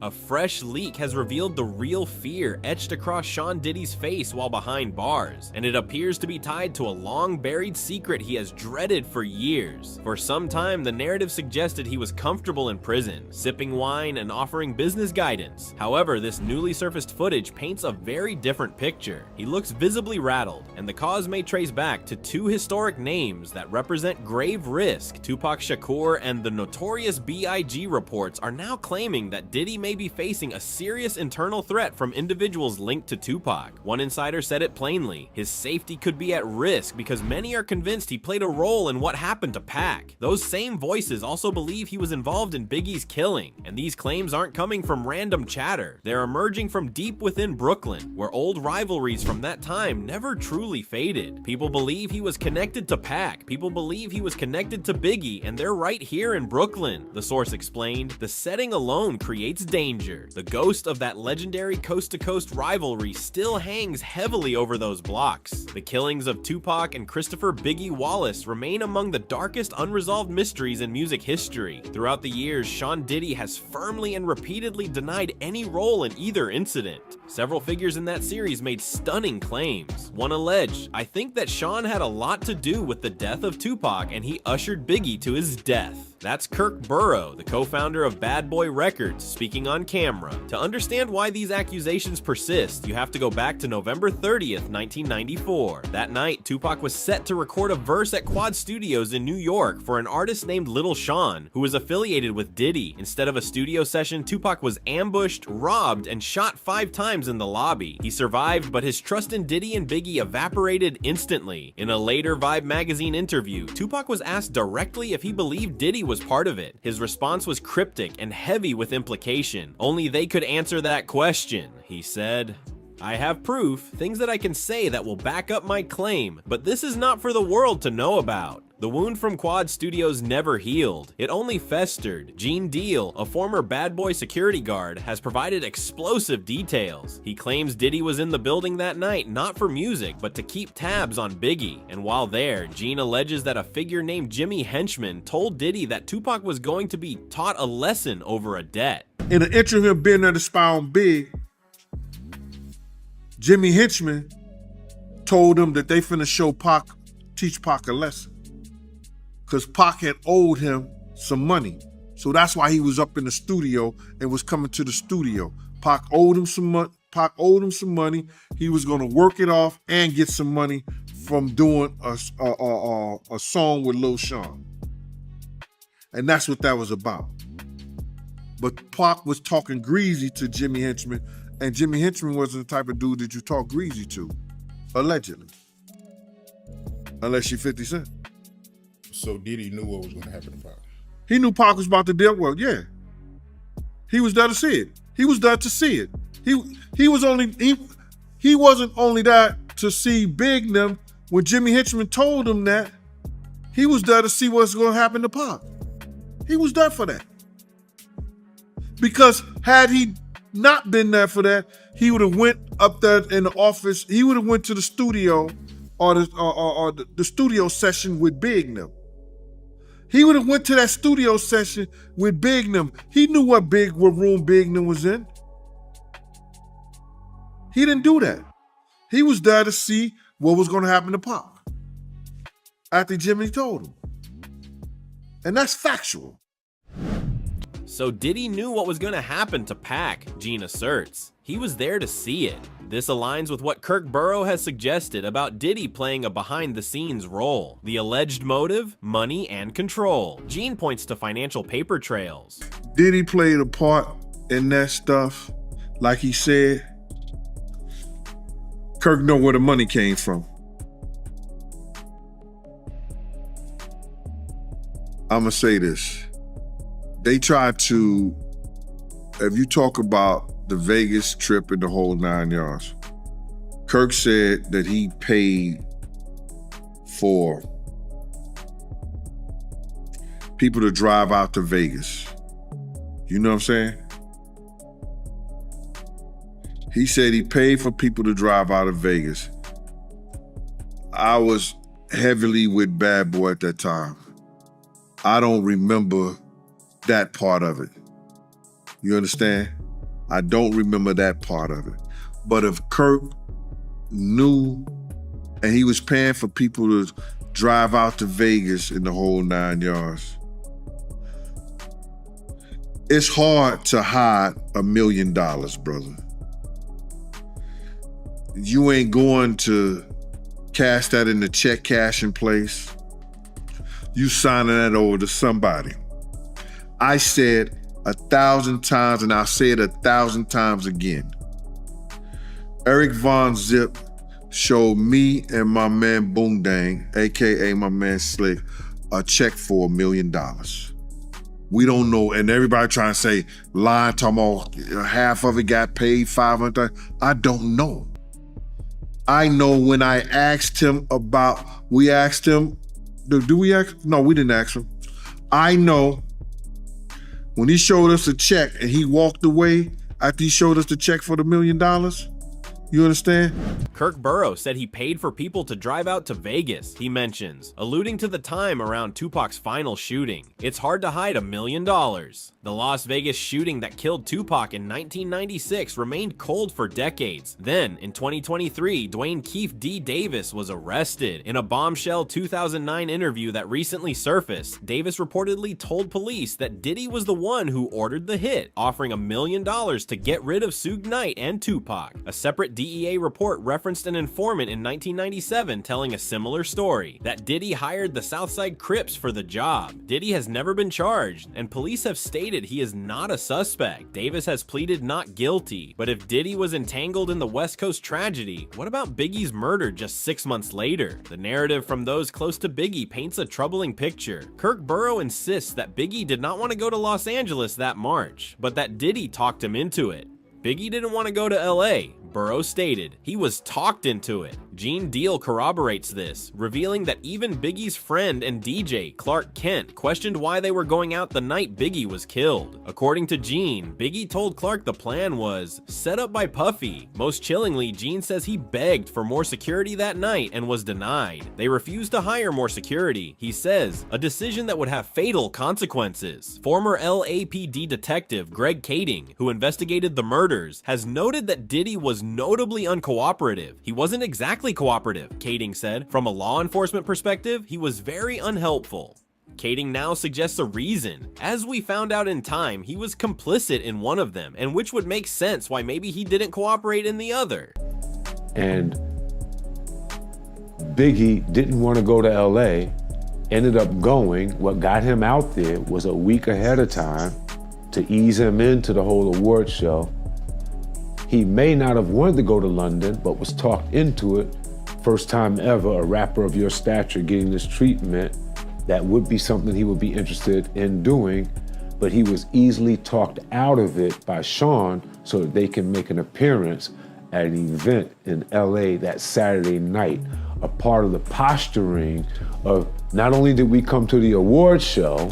A fresh leak has revealed the real fear etched across Sean Diddy's face while behind bars, and it appears to be tied to a long-buried secret he has dreaded for years. For some time, the narrative suggested he was comfortable in prison, sipping wine and offering business guidance. However, this newly surfaced footage paints a very different picture. He looks visibly rattled, and the cause may trace back to two historic names that represent grave risk. Tupac Shakur and the Notorious B.I.G. reports are now claiming that Diddy may be facing a serious internal threat from individuals linked to Tupac. One insider said it plainly: his safety could be at risk because many are convinced he played a role in what happened to Pac. Those same voices also believe he was involved in Biggie's killing, and these claims aren't coming from random chatter. They're emerging from deep within Brooklyn, where old rivalries from that time never truly faded. People believe he was connected to Pac, people believe he was connected to Biggie, and they're right here in Brooklyn, the source explained. The setting alone creates danger. The ghost of that legendary coast-to-coast rivalry still hangs heavily over those blocks. The killings of Tupac and Christopher Biggie Wallace remain among the darkest unresolved mysteries in music history. Throughout the years, Sean Diddy has firmly and repeatedly denied any role in either incident. Several figures in that series made stunning claims. One alleged, "I think that Sean had a lot to do with the death of Tupac and he ushered Biggie to his death." That's Kirk Burrow, the co-founder of Bad Boy Records, speaking on camera. To understand why these accusations persist, you have to go back to November 30th, 1994. That night, Tupac was set to record a verse at Quad Studios in New York for an artist named Little Sean, who was affiliated with Diddy. Instead of a studio session, Tupac was ambushed, robbed, and shot 5 times in the lobby. He survived, but his trust in Diddy and Biggie evaporated instantly. In a later Vibe magazine interview, Tupac was asked directly if he believed Diddy was part of it. His response was cryptic and heavy with implication. Only they could answer that question. He said, "I have proof, things that I can say that will back up my claim, but this is not for the world to know about." The wound from Quad Studios never healed. It only festered. Gene Deal, a former Bad Boy security guard, has provided explosive details. He claims Diddy was in the building that night not for music, but to keep tabs on Biggie. And while there, Gene alleges that a figure named Jimmy Henchman told Diddy that Tupac was going to be taught a lesson over a debt. In an interview of him being there to spy on Big, Jimmy Henchman told him that they finna teach Pac a lesson. Because Pac had owed him some money. So that's why he was up in the studio and was coming to the studio. Pac owed him some money. He was gonna work it off and get some money from doing a song with Lil Sean. And that's what that was about. But Pac was talking greasy to Jimmy Henchman, and Jimmy Henchman wasn't the type of dude that you talk greasy to, allegedly. Unless you're 50 Cent. So Diddy knew what was going to happen to Pac. He knew Pac was about to deal well, yeah. He was there to see it. He was there to see it. He wasn't only there to see Big them. When Jimmy Henchman told him that, he was there to see what's going to happen to Pac. He was there for that. Because had he not been there for that, he would have went up there in the office. He would have went to the studio or the studio session with Big them. He would have went to that studio session with Big them. He knew what room Big them was in. He didn't do that. He was there to see what was going to happen to Pac after Jimmy told him. And that's factual. So Diddy knew what was going to happen to Pac, Gene asserts. He was there to see it. This aligns with what Kirk Burrow has suggested about Diddy playing a behind-the-scenes role. The alleged motive? Money and control. Gene points to financial paper trails. Diddy played a part in that stuff. Like he said, Kirk know where the money came from. I'ma say this. They tried to, if you talk about the Vegas trip and the whole 9 yards, Kirk said that he paid for people to drive out to Vegas. You know what I'm saying? He said he paid for people to drive out of Vegas. I was heavily with Bad Boy at that time. I don't remember that part of it. You understand? I don't remember that part of it. But if Kirk knew and he was paying for people to drive out to Vegas in the whole 9 yards, it's hard to hide $1 million, brother. You ain't going to cash that in the check cashing place. You signing that over to somebody. I said 1,000 times, and I'll say it 1,000 times again. Eric Von Zip showed me and my man Boondang, AKA my man Slick, a check for $1 million. We don't know, and everybody trying to say, lying, talking about half of it got paid, 500. I don't know. I know when I asked him about, we asked him, do we ask? No, we didn't ask him. I know when he showed us a check and he walked away after he showed us the check for the $1 million, you understand? Kirk Burrow said he paid for people to drive out to Vegas, he mentions, alluding to the time around Tupac's final shooting. It's hard to hide $1 million. The Las Vegas shooting that killed Tupac in 1996 remained cold for decades. Then, in 2023, Dwayne Keefe D. Davis was arrested. In a bombshell 2009 interview that recently surfaced, Davis reportedly told police that Diddy was the one who ordered the hit, offering $1 million to get rid of Suge Knight and Tupac. A separate DEA report referenced an informant in 1997 telling a similar story, that Diddy hired the Southside Crips for the job. Diddy has never been charged, and police have stated he is not a suspect. Davis has pleaded not guilty, but if Diddy was entangled in the West Coast tragedy, what about Biggie's murder just 6 months later? The narrative from those close to Biggie paints a troubling picture. Kirk Burrow insists that Biggie did not want to go to Los Angeles that March, but that Diddy talked him into it. Biggie didn't want to go to LA. Burrow stated he was talked into it. Gene Deal corroborates this, revealing that even Biggie's friend and DJ, Clark Kent, questioned why they were going out the night Biggie was killed. According to Gene, Biggie told Clark the plan was set up by Puffy. Most chillingly, Gene says he begged for more security that night and was denied. They refused to hire more security. He says, a decision that would have fatal consequences. Former LAPD detective Greg Kading, who investigated the murders, has noted that Diddy was notably uncooperative. He wasn't exactly cooperative, Kading said. From a law enforcement perspective, he was very unhelpful. Kading now suggests a reason. As we found out in time, he was complicit in one of them, and which would make sense why maybe he didn't cooperate in the other. And Biggie didn't want to go to LA, ended up going. What got him out there was a week ahead of time to ease him into the whole award show. He may not have wanted to go to London, but was talked into it. First time ever a rapper of your stature getting this treatment. That would be something he would be interested in doing, but he was easily talked out of it by Sean so that they can make an appearance at an event in LA that Saturday night. A part of the posturing of not only did we come to the award show,